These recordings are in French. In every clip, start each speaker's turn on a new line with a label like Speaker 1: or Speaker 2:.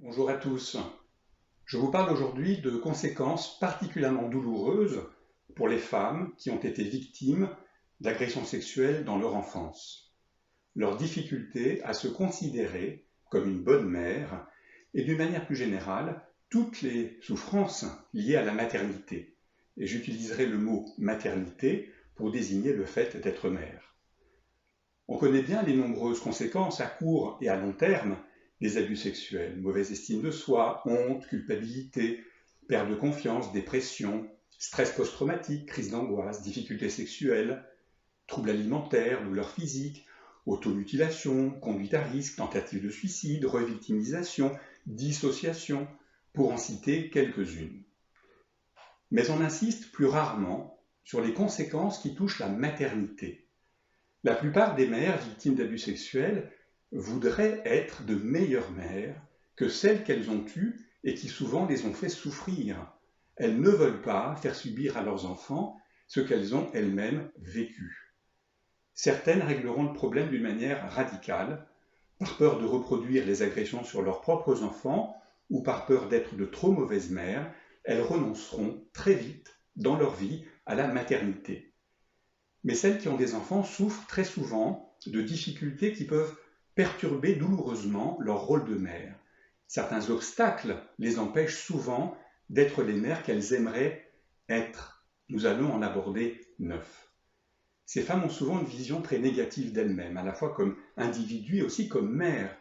Speaker 1: Bonjour à tous. Je vous parle aujourd'hui de conséquences particulièrement douloureuses pour les femmes qui ont été victimes d'agressions sexuelles dans leur enfance. Leur difficulté à se considérer comme une bonne mère et d'une manière plus générale, toutes les souffrances liées à la maternité. Et j'utiliserai le mot maternité pour désigner le fait d'être mère. On connaît bien les nombreuses conséquences à court et à long terme des abus sexuels, mauvaise estime de soi, honte, culpabilité, perte de confiance, dépression, stress post-traumatique, crise d'angoisse, difficultés sexuelles, troubles alimentaires, douleurs physiques, automutilation, conduite à risque, tentative de suicide, revictimisation, dissociation, pour en citer quelques-unes. Mais on insiste plus rarement sur les conséquences qui touchent la maternité. La plupart des mères victimes d'abus sexuels voudraient être de meilleures mères que celles qu'elles ont eues et qui souvent les ont fait souffrir. Elles ne veulent pas faire subir à leurs enfants ce qu'elles ont elles-mêmes vécu. Certaines régleront le problème d'une manière radicale, par peur de reproduire les agressions sur leurs propres enfants ou par peur d'être de trop mauvaises mères, elles renonceront très vite dans leur vie à la maternité. Mais celles qui ont des enfants souffrent très souvent de difficultés qui peuvent perturber douloureusement leur rôle de mère. Certains obstacles les empêchent souvent d'être les mères qu'elles aimeraient être. Nous allons en aborder 9. Ces femmes ont souvent une vision très négative d'elles-mêmes, à la fois comme individus et aussi comme mères.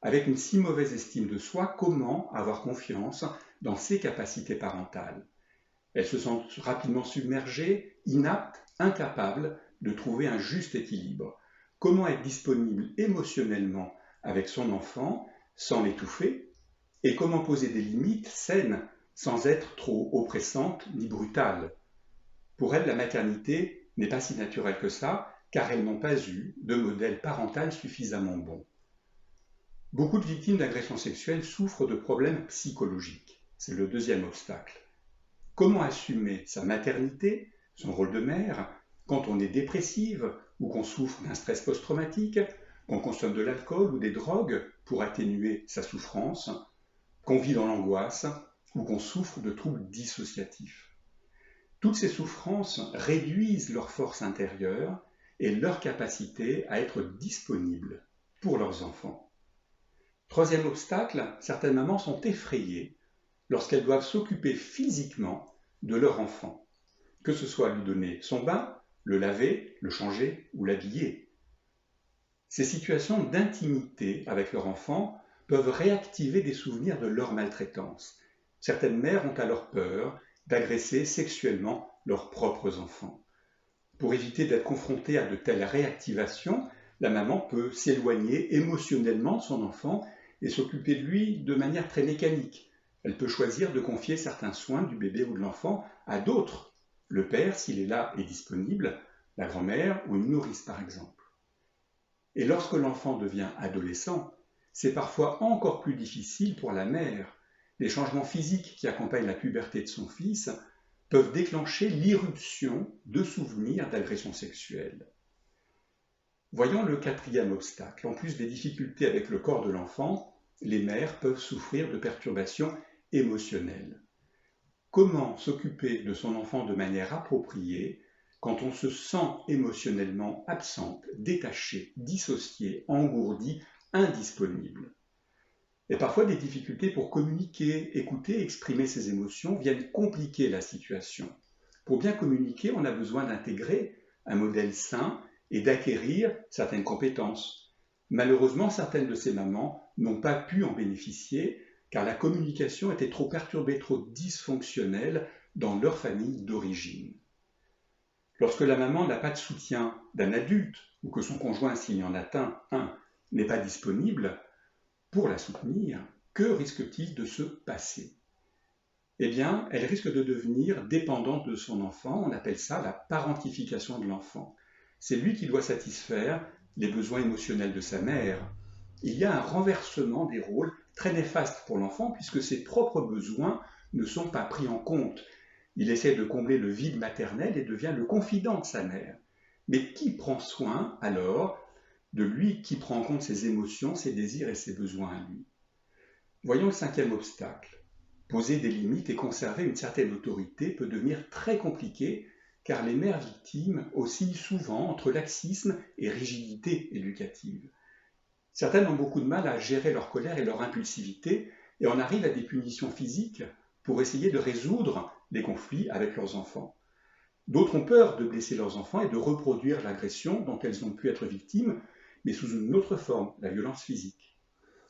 Speaker 1: Avec une si mauvaise estime de soi, comment avoir confiance dans ses capacités parentales? Elles se sentent rapidement submergées, inaptes, incapables de trouver un juste équilibre. Comment être disponible émotionnellement avec son enfant sans l'étouffer? Et comment poser des limites saines sans être trop oppressante ni brutale? Pour elles, la maternité n'est pas si naturelle que ça, car elles n'ont pas eu de modèle parental suffisamment bon. Beaucoup de victimes d'agressions sexuelles souffrent de problèmes psychologiques. C'est le deuxième obstacle. Comment assumer sa maternité, son rôle de mère, quand on est dépressive ou qu'on souffre d'un stress post-traumatique, qu'on consomme de l'alcool ou des drogues pour atténuer sa souffrance, qu'on vit dans l'angoisse ou qu'on souffre de troubles dissociatifs. Toutes ces souffrances réduisent leur force intérieure et leur capacité à être disponibles pour leurs enfants. Troisième obstacle, certaines mamans sont effrayées lorsqu'elles doivent s'occuper physiquement de leur enfant, que ce soit lui donner son bain, le laver, le changer ou l'habiller. Ces situations d'intimité avec leur enfant peuvent réactiver des souvenirs de leur maltraitance. Certaines mères ont alors peur d'agresser sexuellement leurs propres enfants. Pour éviter d'être confrontée à de telles réactivations, la maman peut s'éloigner émotionnellement de son enfant et s'occuper de lui de manière très mécanique. Elle peut choisir de confier certains soins du bébé ou de l'enfant à d'autres, le père s'il est là et disponible, la grand-mère ou une nourrice par exemple. Et lorsque l'enfant devient adolescent, c'est parfois encore plus difficile pour la mère. Les changements physiques qui accompagnent la puberté de son fils peuvent déclencher l'irruption de souvenirs d'agression sexuelle. Voyons le quatrième obstacle. En plus des difficultés avec le corps de l'enfant, les mères peuvent souffrir de perturbations émotionnelles. Comment s'occuper de son enfant de manière appropriée quand on se sent émotionnellement absente, détachée, dissociée, engourdie, indisponible? Et parfois des difficultés pour communiquer, écouter, exprimer ses émotions viennent compliquer la situation. Pour bien communiquer, on a besoin d'intégrer un modèle sain et d'acquérir certaines compétences. Malheureusement, certaines de ces mamans n'ont pas pu en bénéficier car la communication était trop perturbée, trop dysfonctionnelle dans leur famille d'origine. Lorsque la maman n'a pas de soutien d'un adulte ou que son conjoint, s'il y en a un, n'est pas disponible pour la soutenir, que risque-t-il de se passer? Eh bien, elle risque de devenir dépendante de son enfant, on appelle ça la parentification de l'enfant. C'est lui qui doit satisfaire les besoins émotionnels de sa mère. Il y a un renversement des rôles très néfaste pour l'enfant puisque ses propres besoins ne sont pas pris en compte. Il essaie de combler le vide maternel et devient le confident de sa mère. Mais qui prend soin alors de lui, qui prend en compte ses émotions, ses désirs et ses besoins à lui? Voyons le cinquième obstacle. Poser des limites et conserver une certaine autorité peut devenir très compliqué car les mères victimes oscillent souvent entre laxisme et rigidité éducative. Certaines ont beaucoup de mal à gérer leur colère et leur impulsivité et en arrivent à des punitions physiques pour essayer de résoudre les conflits avec leurs enfants. D'autres ont peur de blesser leurs enfants et de reproduire l'agression dont elles ont pu être victimes, mais sous une autre forme, la violence physique.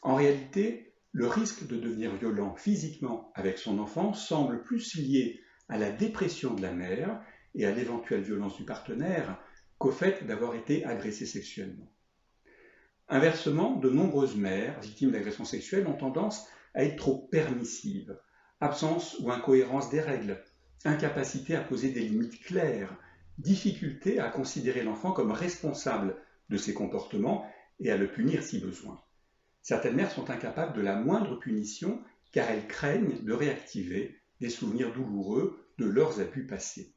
Speaker 1: En réalité, le risque de devenir violent physiquement avec son enfant semble plus lié à la dépression de la mère et à l'éventuelle violence du partenaire qu'au fait d'avoir été agressé sexuellement. Inversement, de nombreuses mères victimes d'agressions sexuelles ont tendance à être trop permissives, absence ou incohérence des règles, incapacité à poser des limites claires, difficulté à considérer l'enfant comme responsable de ses comportements et à le punir si besoin. Certaines mères sont incapables de la moindre punition car elles craignent de réactiver des souvenirs douloureux de leurs abus passés.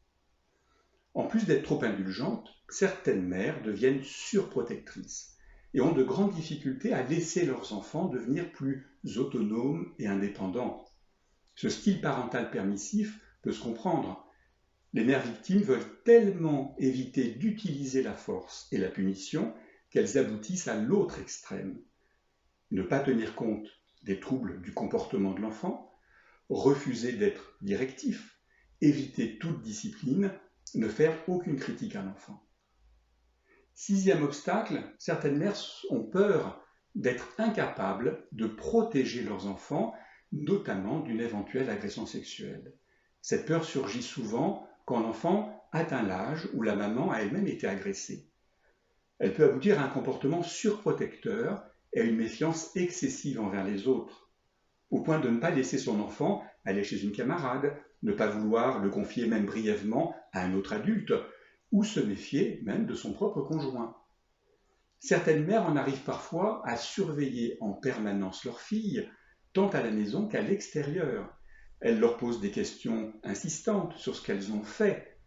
Speaker 1: En plus d'être trop indulgentes, certaines mères deviennent surprotectrices et ont de grandes difficultés à laisser leurs enfants devenir plus autonomes et indépendants. Ce style parental permissif peut se comprendre. Les mères victimes veulent tellement éviter d'utiliser la force et la punition qu'elles aboutissent à l'autre extrême. Ne pas tenir compte des troubles du comportement de l'enfant, refuser d'être directif, éviter toute discipline, ne faire aucune critique à l'enfant. Sixième obstacle, certaines mères ont peur d'être incapables de protéger leurs enfants, notamment d'une éventuelle agression sexuelle. Cette peur surgit souvent quand l'enfant atteint l'âge où la maman a elle-même été agressée. Elle peut aboutir à un comportement surprotecteur et à une méfiance excessive envers les autres, au point de ne pas laisser son enfant aller chez une camarade, ne pas vouloir le confier même brièvement à un autre adulte, ou se méfier même de son propre conjoint. Certaines mères en arrivent parfois à surveiller en permanence leurs filles, tant à la maison qu'à l'extérieur. Elles leur posent des questions insistantes sur ce qu'elles ont fait,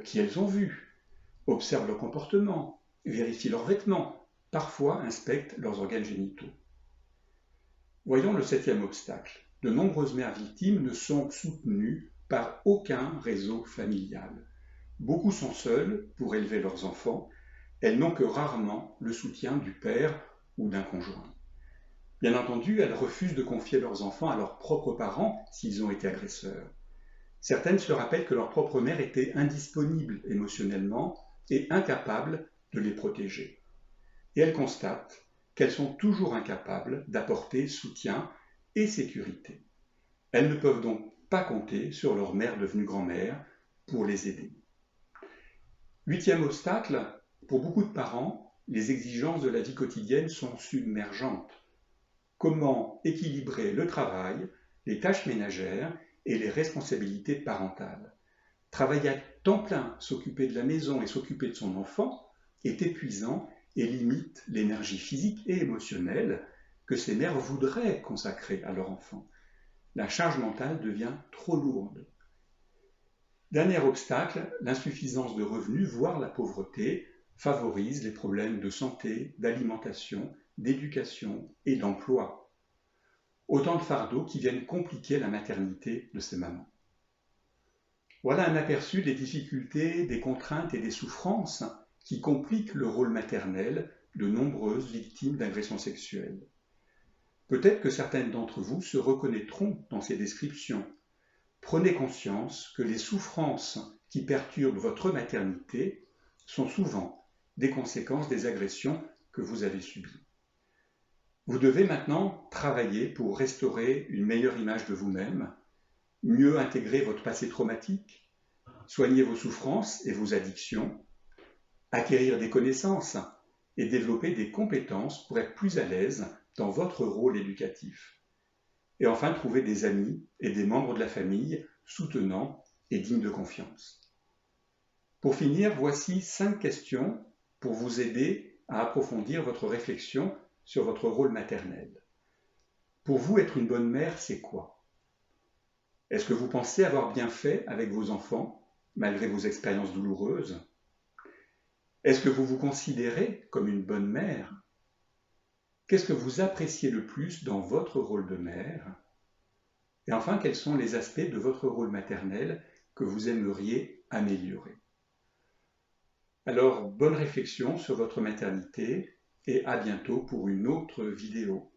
Speaker 1: qui elles ont vu, observent leur comportement, vérifient leurs vêtements, parfois inspectent leurs organes génitaux. Voyons le septième obstacle. De nombreuses mères victimes ne sont soutenues par aucun réseau familial. Beaucoup sont seules pour élever leurs enfants. Elles n'ont que rarement le soutien du père ou d'un conjoint. Bien entendu, elles refusent de confier leurs enfants à leurs propres parents s'ils ont été agresseurs. Certaines se rappellent que leur propre mère était indisponible émotionnellement et incapable de les protéger. Et elles constatent qu'elles sont toujours incapables d'apporter soutien et sécurité. Elles ne peuvent donc pas compter sur leur mère devenue grand-mère pour les aider. Huitième obstacle, pour beaucoup de parents, les exigences de la vie quotidienne sont submergentes. Comment équilibrer le travail, les tâches ménagères et les responsabilités parentales? Travailler à temps plein, s'occuper de la maison et s'occuper de son enfant est épuisant et limite l'énergie physique et émotionnelle que ces mères voudraient consacrer à leur enfant. La charge mentale devient trop lourde. Dernier obstacle, l'insuffisance de revenus, voire la pauvreté, favorise les problèmes de santé, d'alimentation, d'éducation et d'emploi. Autant de fardeaux qui viennent compliquer la maternité de ces mamans. Voilà un aperçu des difficultés, des contraintes et des souffrances qui compliquent le rôle maternel de nombreuses victimes d'agressions sexuelles. Peut-être que certaines d'entre vous se reconnaîtront dans ces descriptions. Prenez conscience que les souffrances qui perturbent votre maternité sont souvent des conséquences des agressions que vous avez subies. Vous devez maintenant travailler pour restaurer une meilleure image de vous-même, mieux intégrer votre passé traumatique, soigner vos souffrances et vos addictions, acquérir des connaissances et développer des compétences pour être plus à l'aise dans votre rôle éducatif. Et enfin, trouver des amis et des membres de la famille soutenants et dignes de confiance. Pour finir, voici 5 questions pour vous aider à approfondir votre réflexion sur votre rôle maternel. Pour vous, être une bonne mère, c'est quoi? Est-ce que vous pensez avoir bien fait avec vos enfants, malgré vos expériences douloureuses? Est-ce que vous vous considérez comme une bonne mère? Qu'est-ce que vous appréciez le plus dans votre rôle de mère? Et enfin, quels sont les aspects de votre rôle maternel que vous aimeriez améliorer? Alors, bonne réflexion sur votre maternité et à bientôt pour une autre vidéo.